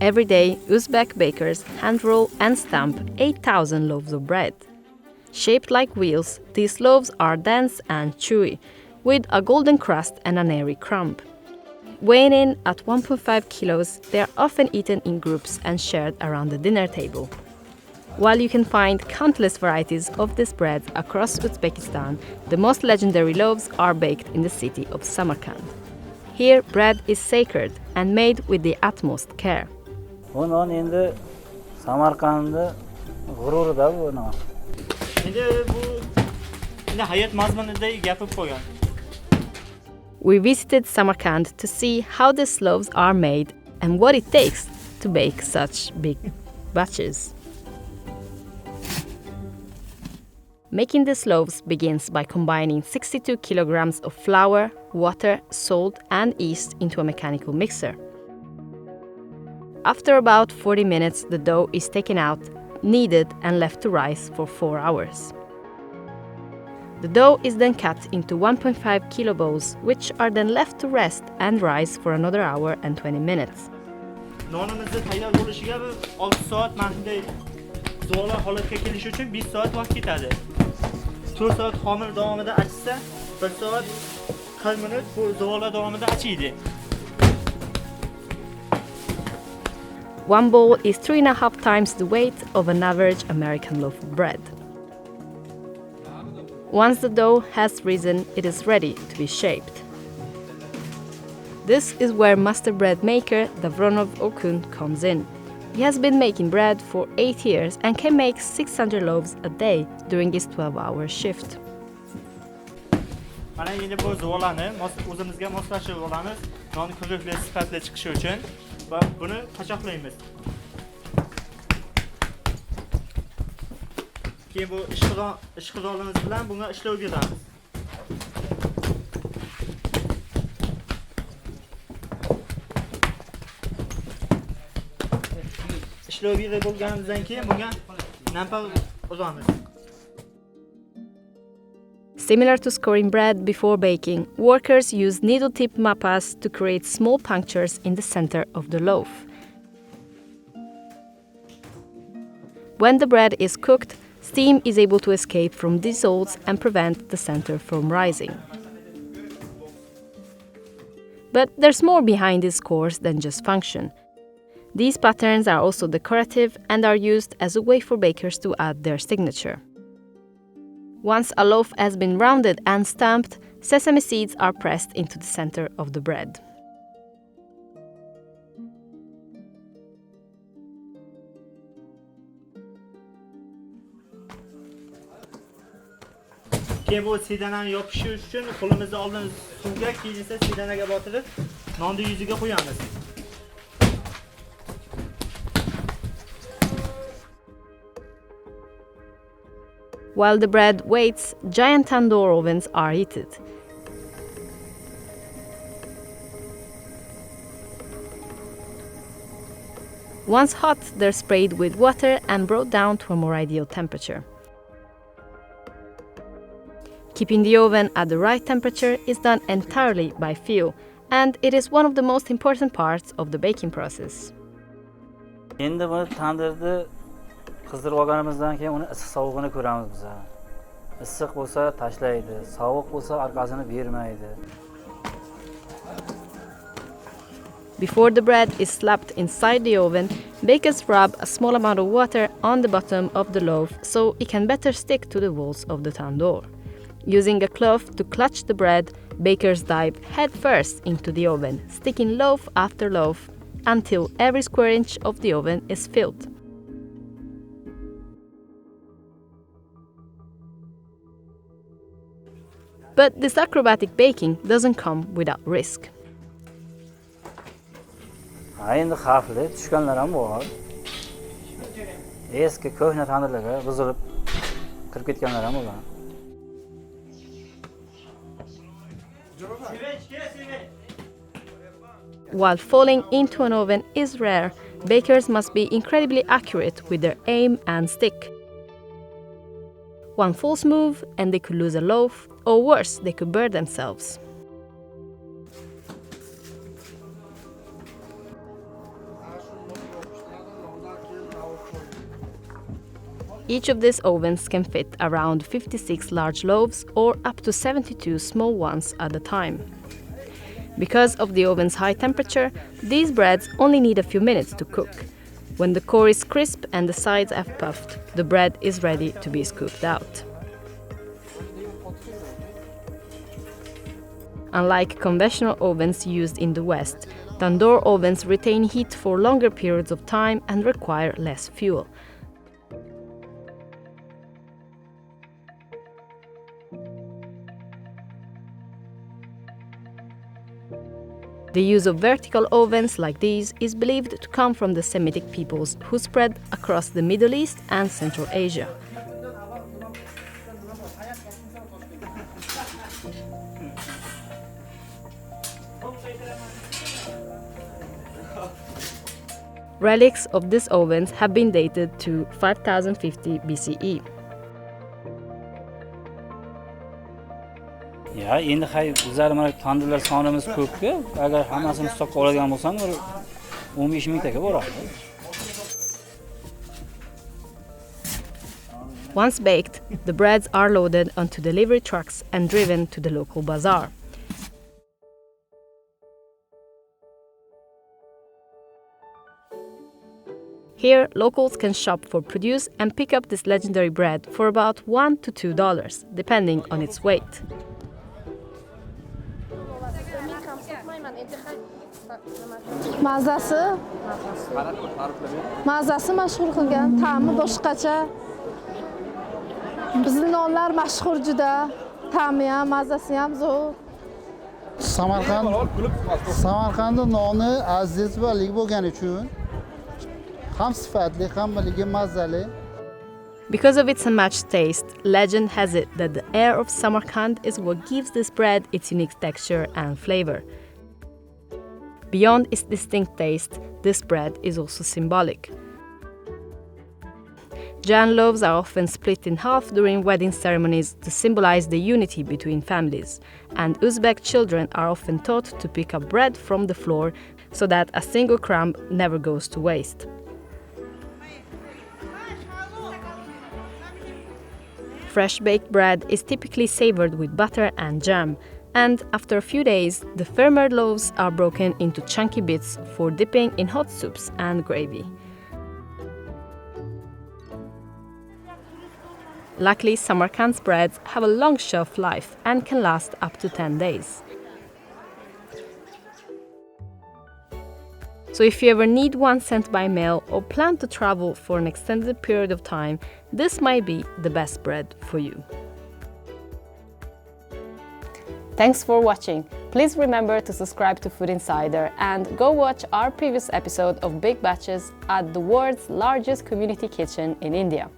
Every day, Uzbek bakers hand-roll and stamp 8,000 loaves of bread. Shaped like wheels, these loaves are dense and chewy, with a golden crust and an airy crumb. Weighing in at 1.5 kilos, they are often eaten in groups and shared around the dinner table. While you can find countless varieties of this bread across Uzbekistan, the most legendary loaves are baked in the city of Samarkand. Here, bread is sacred and made with the utmost care. Bunun endi Samarkand'da g'ururida bu non. Endi bu hayot mazmunida gapirib qo'ygan. We visited Samarkand to see how these loaves are made and what it takes to bake such big batches. Making these loaves begins by combining 62 kilograms of flour, water, salt, and yeast into a mechanical mixer. After about 40 minutes, the dough is taken out, kneaded, and left to rise for 4 hours. The dough is then cut into 1.5 kilo balls, which are then left to rest and rise for another hour and 20 minutes. Nonimizni tayyor bo'lishiga 6 soat manday zo'rla holatga kelishi uchun 5 soat vaqt ketadi. 4 soat xomir davomida achisa, 1 soat 40 minut bu zo'rla davomida achiydi. One bowl is 3.5 times the weight of an average American loaf of bread. Once the dough has risen, it is ready to be shaped. This is where master bread maker Davronov Okun comes in. He has been making bread for 8 years and can make 600 loaves a day during his 12-hour shift. Mana endi bu zo'rlarni o'zimizga moslashib olamiz, non ko'rikli sifatli chiqishi uchun va buni qochoqlaymiz. Keyin bu ishqizorimiz bilan bunga ishlov beramiz. Ishlov berib bo'lganimizdan keyin bunga nampar uramiz. Similar to scoring bread before baking, workers use needle-tip mapas to create small punctures in the center of the loaf. When the bread is cooked, steam is able to escape from these holes and prevent the center from rising. But there's more behind this course than just function. These patterns are also decorative and are used as a way for bakers to add their signature. Once a loaf has been rounded and stamped, sesame seeds are pressed into the center of the bread. Keyin bu sedanani yopishi uchun qo'limizni oldin suvga, keyin esa sedanaga botirib, nonni yuziga qo'yamiz. While the bread waits, giant tandoor ovens are heated. Once hot, they're sprayed with water and brought down to a more ideal temperature. Keeping the oven at the right temperature is done entirely by feel, and it is one of the most important parts of the baking process. Endi buni tandirni qizdirib olganimizdan keyin uni issiq sovug'ini ko'ramiz biz. Issiq bo'lsa tashlaydi, sovuq bo'lsa orqasini bermaydi. Before the bread is slapped inside the oven, bakers rub a small amount of water on the bottom of the loaf so it can better stick to the walls of the tandoor. Using a cloth to clutch the bread, bakers dive headfirst into the oven, sticking loaf after loaf until every square inch of the oven is filled. But this acrobatic baking doesn't come without risk. Endi xavfli tushganlar ham bor. Eski ko'hna tandirlarga buzilib kirib ketganlar ham bo'lgan. While falling into an oven is rare, bakers must be incredibly accurate with their aim and stick. One false move and they could lose a loaf, or worse, they could burn themselves. Each of these ovens can fit around 56 large loaves or up to 72 small ones at a time. Because of the oven's high temperature, these breads only need a few minutes to cook. When the core is crisp and the sides have puffed, the bread is ready to be scooped out. Unlike conventional ovens used in the West, tandoor ovens retain heat for longer periods of time and require less fuel. The use of vertical ovens like these is believed to come from the Semitic peoples who spread across the Middle East and Central Asia. Relics of these ovens have been dated to 5050 BCE. Ya, endi bizlar mana tandırlar sonimiz ko'p-ku. Agar hammasini hisobga oladigan bo'lsam, 15 mingtaga boradi. Once baked, the breads are loaded onto delivery trucks and driven to the local bazaar. Here, locals can shop for produce and pick up this legendary bread for about $1 to $2, depending on its weight. Mazasi mashhur qilgan, ta'mi boshqacha. Bizning nonlar mashhur juda, ta'mi ham, mazasi ham zo'r. Samarqandning noni aziz va lig bo'lgani uchun ham sifatli, ham mazali. Because of its unmatched taste, legend has it that the air of Samarkand is what gives this bread its unique texture and flavor. Beyond its distinct taste, this bread is also symbolic. Jan loaves are often split in half during wedding ceremonies to symbolize the unity between families, and Uzbek children are often taught to pick up bread from the floor so that a single crumb never goes to waste. Fresh baked bread is typically savored with butter and jam, and after a few days, the firmer loaves are broken into chunky bits for dipping in hot soups and gravy. Luckily, Samarkand's breads have a long shelf life and can last up to 10 days. So if you ever need one sent by mail or plan to travel for an extended period of time, this might be the best bread for you. Thanks for watching. Please remember to subscribe to Food Insider and go watch our previous episode of Big Batches at the world's largest community kitchen in India.